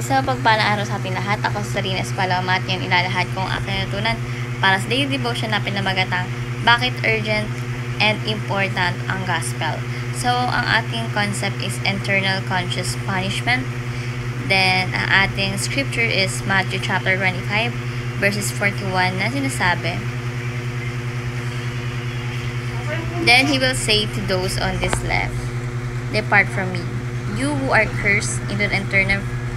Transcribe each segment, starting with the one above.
Sa pagpalang araw sa ating lahat, ako si Sarina Espaloma at ngayon ilalahad kong aking natutunan para sa daily devotion na pinamagatang Bakit Urgent and Important ang Gospel. So, ang ating concept is internal conscious punishment. Then, ang ating scripture is Matthew chapter 25 verses 41 na sinasabi, Then he will say to those on this left, Depart from me, you who are cursed, into the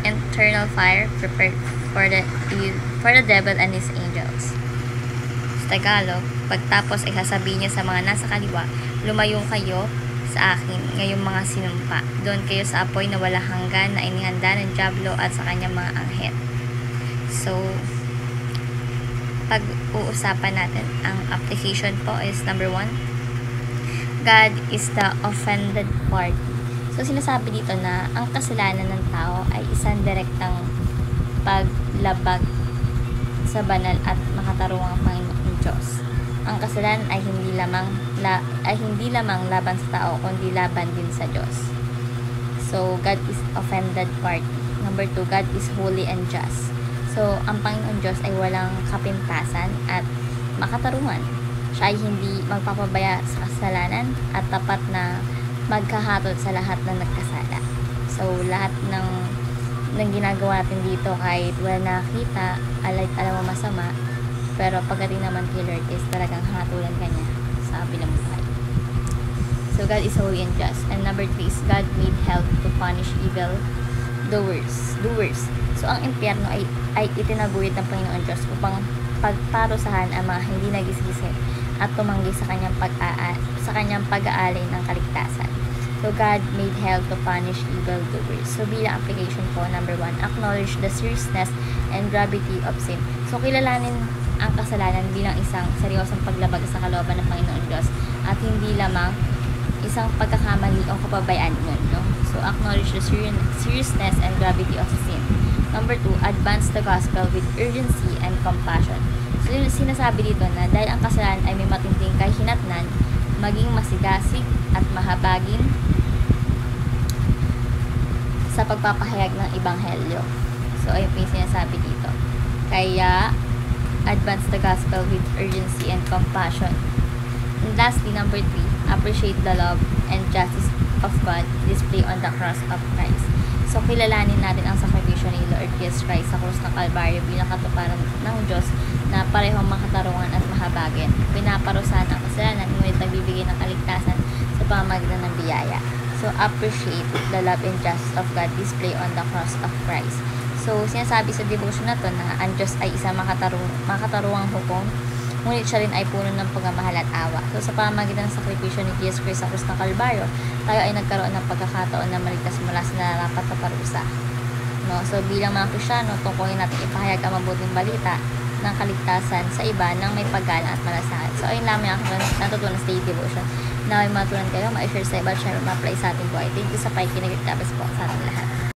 eternal fire prepared for the devil and his angels. Sa Tagalog, pagtapos ay sasabihin niya sa mga nasa kaliwa, lumayong kayo sa akin, ngayong mga sinumpa. Doon kayo sa apoy na wala hanggan na inihanda ng dyablo at sa kanyang mga anghel. So, pag-uusapan natin, ang application po is number 1, God is the offended party. So, sinasabi dito na ang kasalanan ng tao ay isang direktang paglabag sa banal at makatarungang Panginoong Diyos. Ang kasalanan ay hindi lamang laban sa tao, kundi laban din sa Diyos. So, God is offended party. Number 2, God is holy and just. So, ang Panginoong Diyos ay walang kapintasan at makatarungan. Siya ay hindi magpapabaya sa kasalanan at tapat na magkahatol sa lahat ng nagkasala. So, lahat ng ginagawa natin dito, kahit wala nakita, alam mo masama, pero pagdating naman kay Lord is talagang hatulan ka niya sa kabilang buhay. So, God is holy and just. And number 3 is God made hell to punish evil doers. So, ang impyerno ay itinaguyod ng Panginoon Diyos upang pagparusahan ang mga hindi nagisisi at tumanggi sa kanyang pag-aalay ng kaligtasan. So, God made hell to punish evildoers. So, bilang application po, number 1, acknowledge the seriousness and gravity of sin. So, kilalanin ang kasalanan bilang isang seryosong paglabag sa kalooban ng Panginoon Diyos at hindi lamang isang pagkakamali o kapabayaan nun, no? So, acknowledge the seriousness and gravity of sin. Number 2, advance the gospel with urgency and compassion. So, sinasabi dito na dahil ang kasalanan ay may matinding kahinatnan, maging masigasig at mahabagin sa pagpapahayag ng Ebanghelyo. So, ayun po yung sinasabi dito. Kaya, advance the gospel with urgency and compassion. And lastly, number 3, appreciate the love and justice of God displayed on the cross of Christ. So, kilalanin natin ang sakripisyo ni Lord Jesus Christ sa krus ng Kalbaryo bilang katuparan ng Diyos na parehong makatarungan at mahabagin. Pinaparusahan ang kasalanan, ngunit nagbibigay ng kaligtasan sa pamamagitan ng biyaya. So, appreciate the love and justice of God displayed on the cross of Christ. So, sinasabi sa devotion na to na ang Diyos ay isang makatarungang hukom, ngunit siya rin ay puno ng pagmamahal at awa. So, sa pamamagitan ng sakripisyo ni Jesus Christ sa krus ng Kalbaryo, tayo ay nagkaroon ng pagkakataon na maligtas mula sa nararapat na parusa. No? So, bilang mga Kristyano, tungkulin natin ipahayag ang mabuting balita ng kaligtasan sa iba nang may paggalang at malasakit. So, ayun lamang ang natutunan sa daily devotion. Na may matutunan kayo, ma-share sa iba at syempre ma-apply sa ating buhay. Thank you sa pakikinig at tapos po sa ating lahat.